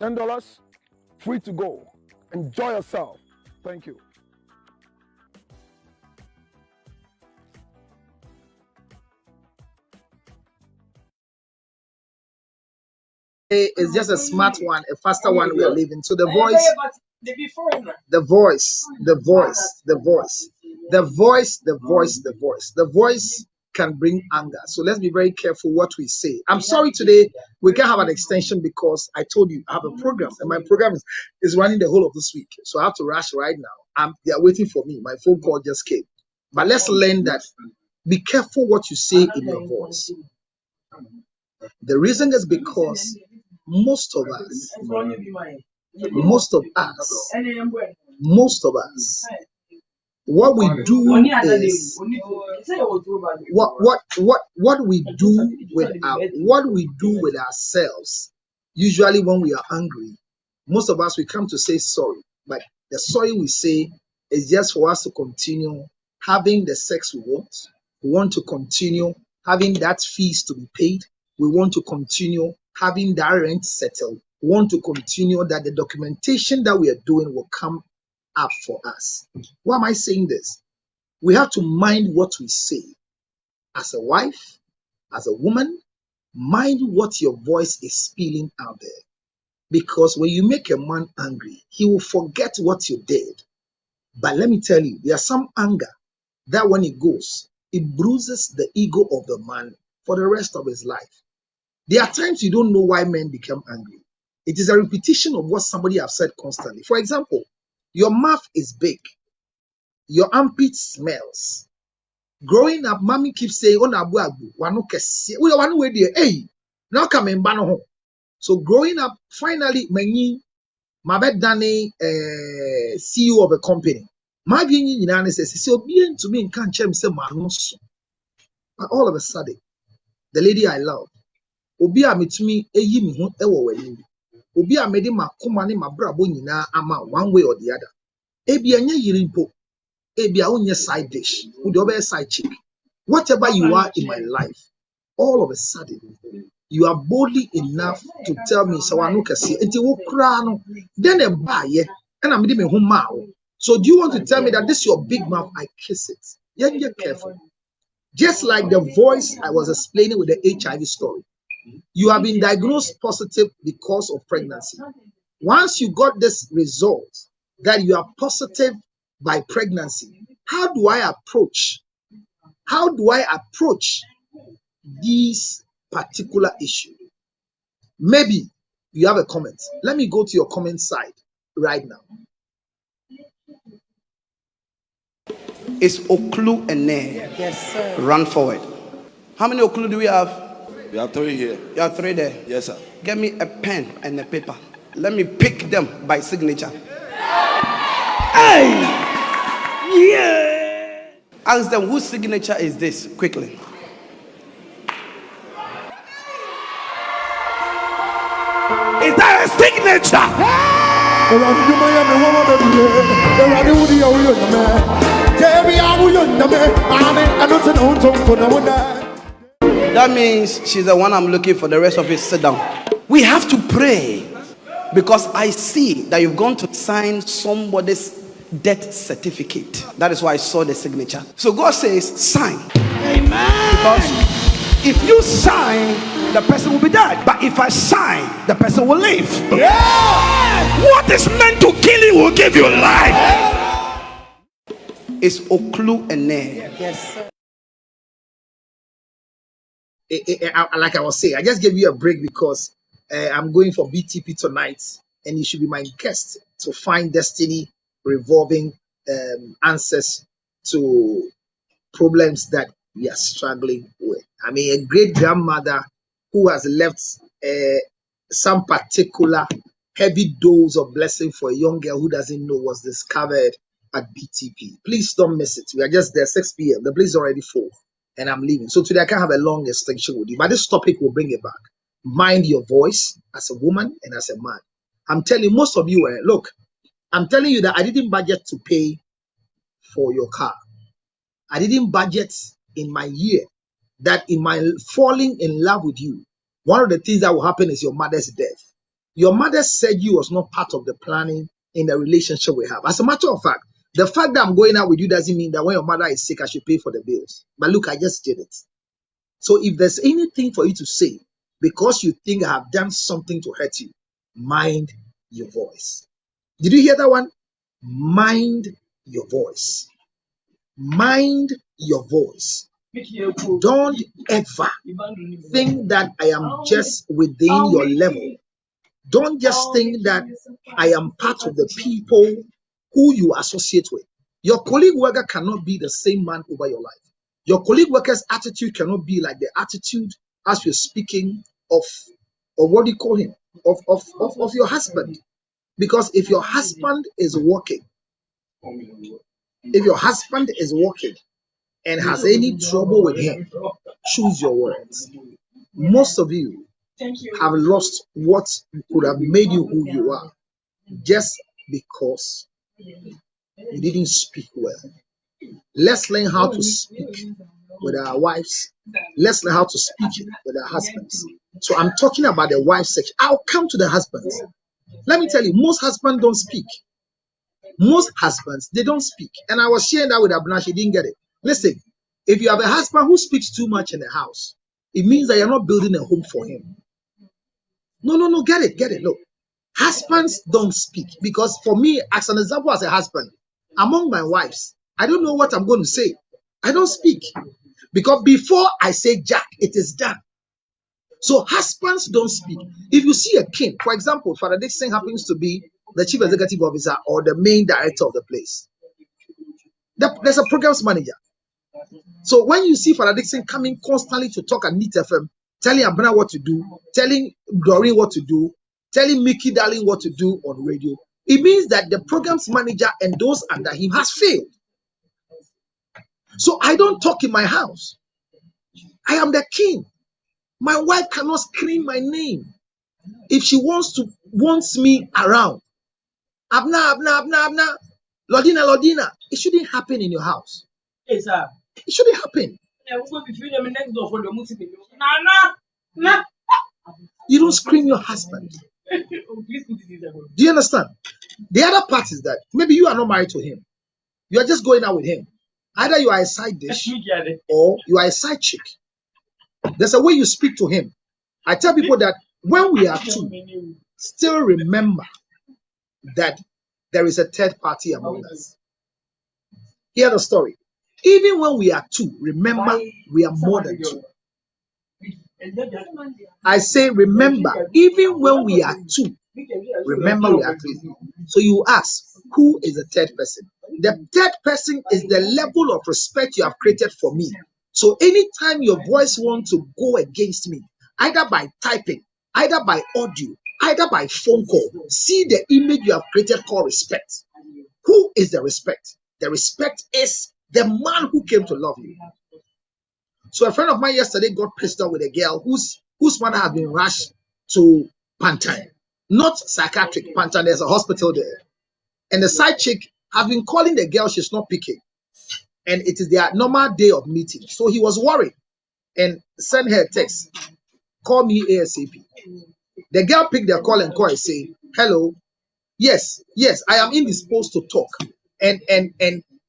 Speaker 1: $10, free to go. Enjoy yourself. Thank you.
Speaker 4: It's just a smart one, a faster one we are living. So the voice, the voice, the voice, the voice, the voice, the voice, the voice, the voice can bring anger. So let's be very careful what we say. I'm sorry today we can't have an extension because I told you I have a program and my program is running the whole of this week. So I have to rush right now. They are waiting for me. My phone call just came. But let's learn that be careful what you say in your voice. The reason is because most of us, what we do is what we do with ourselves. Usually, when we are angry, most of us we come to say sorry, but the sorry we say is just for us to continue having the sex we want. We want to continue having that fees to be paid. We want to continue having that rent settled. We want to continue that the documentation that we are doing will come up for us. Why am I saying this? We have to mind what we say. As a wife, as a woman, mind what your voice is spilling out there. Because when you make a man angry, he will forget what you did. But let me tell you, there's some anger that when it goes, it bruises the ego of the man for the rest of his life. There are times you don't know why men become angry. It is a repetition of what somebody has said constantly. For example, your mouth is big. Your armpit smells. Growing up, mommy keeps saying, "Oh, na abu abu, wano kesi." We one way there, hey, now come in bano. So growing up, finally, my bed Danny, CEO of a company. My being in says, "So being to me in can't say manos." But all of a sudden, the lady I love, obi a metumi eyi me ho ewo wani. Obi a mede makoma ne mabrabo nyina ama one way or the other. Ebi anya yirimpo. Ebia onye side dish, with the side chick. Whatever you are in my life, all of a sudden, you are boldly enough to tell me, so I know kasi. Then a buy and I'm me home. So do you want to tell me that this is your big mouth? I kiss it. Yeah, get careful. Just like the voice I was explaining with the HIV story. You have been diagnosed positive because of pregnancy. Once you got this result that you are positive by pregnancy, how do I approach this particular issue? Maybe you have a comment. Let me go to your comment side right now.
Speaker 5: It's Oklu and Ne.
Speaker 3: Yes, sir.
Speaker 5: Run forward. How many Oklu do we have?
Speaker 6: We have 3 here.
Speaker 5: You have 3 there?
Speaker 6: Yes, sir.
Speaker 5: Get me a pen and a paper. Let me pick them by signature. Hey! Yeah! Ask them whose signature is this quickly. Is that a signature? That means she's the one I'm looking for. The rest of it, sit down. We have to pray because I see that you've gone to sign somebody's death certificate. That is why I saw the signature. So God says, sign. Amen. Because if you sign, the person will be dead. But if I sign, the person will live. Yeah. What is meant to kill you will give you life. It's Oklu and Ne.
Speaker 3: Yes, sir.
Speaker 4: Like I was saying, I just gave you a break because I'm going for BTP tonight, and you should be my guest to find destiny revolving answers to problems that we are struggling with. I mean, a great grandmother who has left some particular heavy dose of blessing for a young girl who doesn't know was discovered at BTP. Please don't miss it. We are just there 6 p.m. The place is already full. And I'm leaving. So today I can't have a long extension with you, but this topic will bring it back. Mind your voice as a woman and as a man. I'm telling most of you, look, I'm telling you that I didn't budget to pay for your car. I didn't budget in my year that in my falling in love with you, one of the things that will happen is your mother's death. Your mother said you was not part of the planning in the relationship we have. As a matter of fact, the fact that I'm going out with you doesn't mean that when your mother is sick, I should pay for the bills. But look, I just did it. So if there's anything for you to say, because you think I have done something to hurt you, mind your voice. Did you hear that one? Mind your voice. Mind your voice. Don't ever think that I am just within your level. Don't just think that I am part of the people who you associate with. Your colleague worker cannot be the same man over your life. Your colleague worker's attitude cannot be like the attitude as you're speaking of what do you call him? Of your husband. Because if your husband is working, and has any trouble with him, choose your words. Most of you have lost what could have made you who you are just because you didn't speak well. Let's learn how to speak with our wives. Let's learn how to speak with our husbands. So I'm talking about the wife section. I'll come to the husbands. Let me tell you, most husbands don't speak. Most husbands, they don't speak. And I was sharing that with Abna, she didn't get it. Listen, if you have a husband who speaks too much in the house, it means that you're not building a home for him. No, get it. Look, husbands don't speak. Because for me, as an example, as a husband, among my wives, I don't know what I'm going to say. I don't speak. Because before I say Jack, it is done. So husbands don't speak. If you see a king, for example, Father Dixon happens to be the chief executive officer or the main director of the place. There's a programs manager. So when you see Father Dixon coming constantly to talk at Neat FM, telling Abna what to do, telling Doreen what to do, telling Mickey Darling what to do on radio, it means that the programs manager and those under him has failed. So I don't talk in my house. I am the king. My wife cannot scream my name. If she wants me around, Abna, Lodina. It shouldn't happen in your house.
Speaker 3: Yes, sir.
Speaker 4: It shouldn't happen. You don't scream your husband. Do you understand? The other part is that maybe you are not married to him. You are just going out with him. Either you are a side dish or you are a side chick. There's a way you speak to him. I tell people that when we are two, still remember that there is a third party among us. Hear the story. Even when we are two, remember we are more than two. I say remember, even when we are two, remember we are three. So you ask, who is the third person? The third person is the level of respect you have created for me. So anytime your voice wants to go against me, either by typing, either by audio, either by phone call, see the image you have created called respect. Who is the respect? The respect is the man who came to love you. So a friend of mine yesterday got pissed off with a girl whose mother had been rushed to Pantan. Not psychiatric, Pantan, there's a hospital there. And the side chick have been calling the girl, she's not picking. And it is their normal day of meeting. So he was worried and sent her a text, call me ASAP. The girl picked their call and say, hello, yes, I am indisposed to talk. And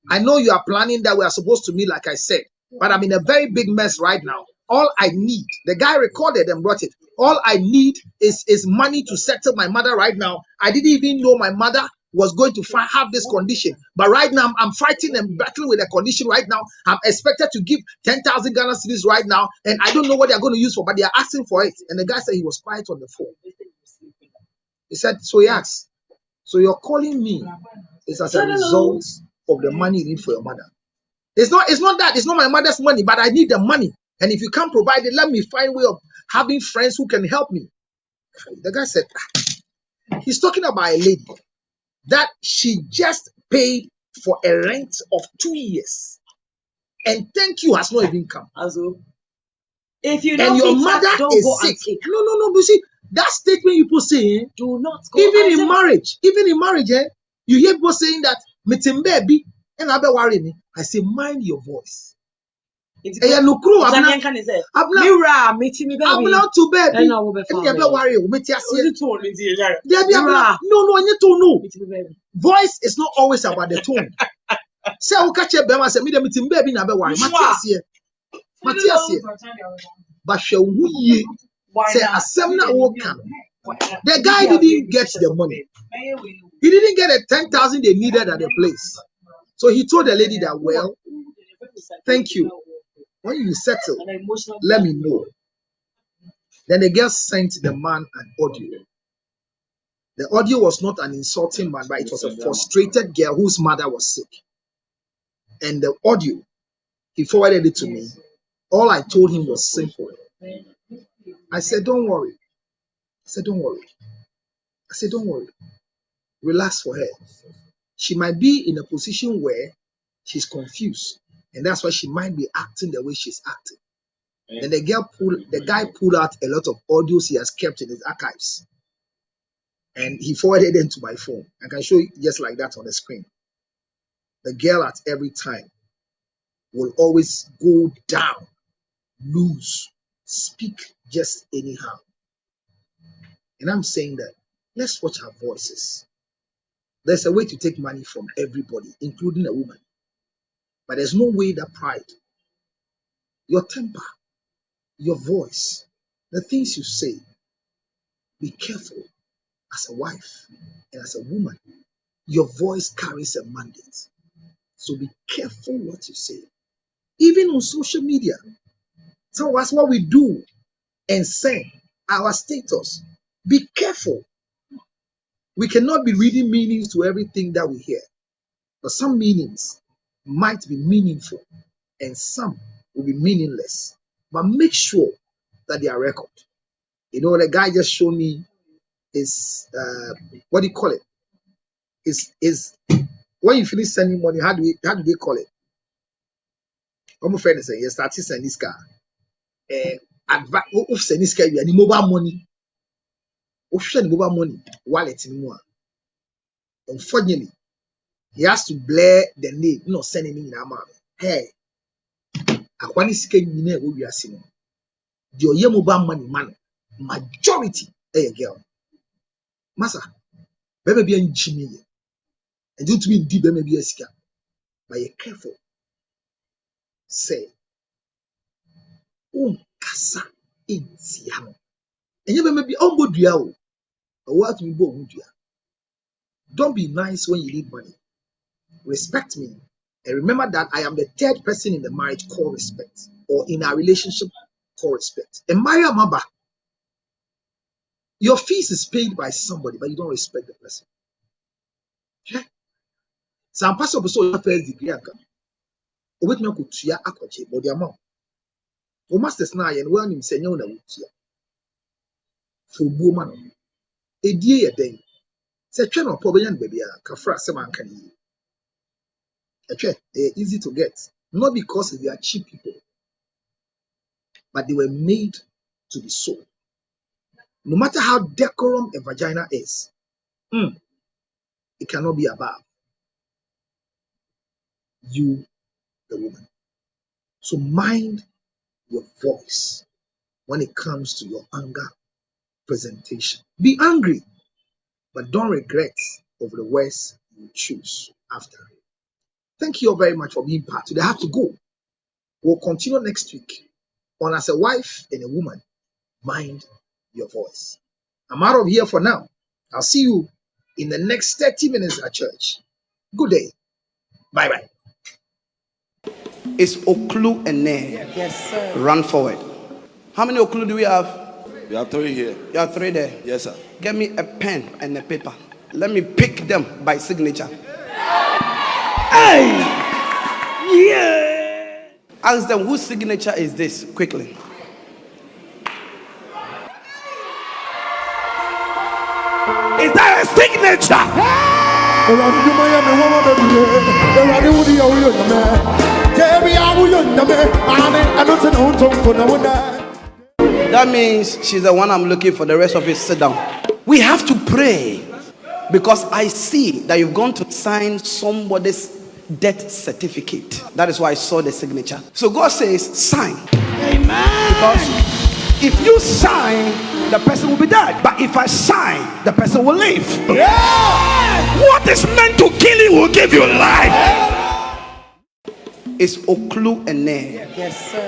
Speaker 4: I know you are planning that we are supposed to meet, like I said, but I'm in a very big mess right now. All I need, the guy recorded and brought it. All I need is money to settle my mother right now. I didn't even know my mother was going to have this condition. But right now, I'm fighting and battling with a condition right now. I'm expected to give 10,000 Ghana cedis right now. And I don't know what they're going to use for, but they are asking for it. And the guy said he was quiet on the phone. He said, so he asked, so you're calling me is as a result of the money you need for your mother. It's not that. It's not my mother's money, but I need the money. And if you can't provide it, let me find a way of having friends who can help me. The guy said, he's talking about a lady that she just paid for a rent of 2 years. And thank you has not even come.
Speaker 3: Also, if you
Speaker 4: and your mother is sick. No. You see, that statement you people saying,
Speaker 3: do not go.
Speaker 4: Even in marriage, you hear people saying that, baby, and I be worrying me. I say, mind your voice. no crew. I'm not too bad. No, voice is not always about the tone. Say, I'll catch a bema, say, me, the baby, never worry. Matthias here. But shall we say, a seminar will come? The guy didn't get the money. He didn't get the 10,000 they needed at the place. So he told the lady that, well, thank you. When you settle, let me know. Then the girl sent the man an audio. The audio was not an insulting man, but it was a frustrated girl whose mother was sick. And the audio, he forwarded it to me. All I told him was simple. I said, don't worry. I said, don't worry. I said, don't worry. Relax for her. She might be in a position where she's confused. And that's why she might be acting the way she's acting. Then the guy pulled out a lot of audios he has kept in his archives. And he forwarded them to my phone. I can show you just like that on the screen. The girl at every time will always go down, lose, speak just anyhow. And I'm saying that let's watch our voices. There's a way to take money from everybody, including a woman. But there's no way that pride, your temper, your voice, the things you say, be careful as a wife and as a woman. Your voice carries a mandate. So be careful what you say. Even on social media, some of us, what we do and send, our status, be careful. We cannot be reading meanings to everything that we hear. But some meanings might be meaningful and some will be meaningless. But make sure that they are record. You know, the guy just showed me is, what do you call it? Is when you finish sending money, how do they call it? I'm afraid to say, you start to send this car. Send this car, you need mobile money. Mobile money, wallet anymore. Unfortunately, he has to blur the name, not send anything in amount. Hey, akwani sika nyina wo wiase no. The oye mobile money man, majority girl. Masa, baby be nchimi ye. And you to be deep baby be sika. But you careful. Say, kasa intia no. And you baby be ombodua o. What we go ombodua. Don't be nice when you need money. Respect me. And remember that I am the third person in the marriage called respect. Or in our relationship called respect. And Maria Maba, your fees is paid by somebody, but you don't respect the person. Okay? Some pastor will say first degree. Obet me ko tua akwache body amount. O masters na ye no wan nim senyo na wutia. For buo ma no. Edie ye den. Se twa no po be yan baby a kafra se man kan yi. They're easy to get, not because they are cheap people, but they were made to be sold. No matter how decorum a vagina is, it cannot be above you, the woman. So mind your voice when it comes to your anger presentation. Be angry, but don't regret over the words you choose after. Thank you all very much for being part today. I have to go. We'll continue next week on As a Wife and a Woman, Mind Your Voice. I'm out of here for now. I'll see you in the next 30 minutes at church. Good day. Bye-bye.
Speaker 5: It's Oklu and Ne.
Speaker 3: Yes, sir.
Speaker 5: Run forward. How many Oklu do we have?
Speaker 6: We have 3 here.
Speaker 5: You have 3 there?
Speaker 6: Yes, sir.
Speaker 5: Get me a pen and a paper. Let me pick them by signature. Hey! Yeah! Ask them whose signature is this quickly. Is that a signature? That means she's the one I'm looking for. The rest of it, sit down. We have to pray because I see that you've gone to sign somebody's death certificate. That is why I saw the signature. So God says, sign. Amen. Because if you sign, the person will be dead. But if I sign, the person will live. Yeah. What is meant to kill you will give you life. It's Oklu Ene.
Speaker 3: Yes, sir.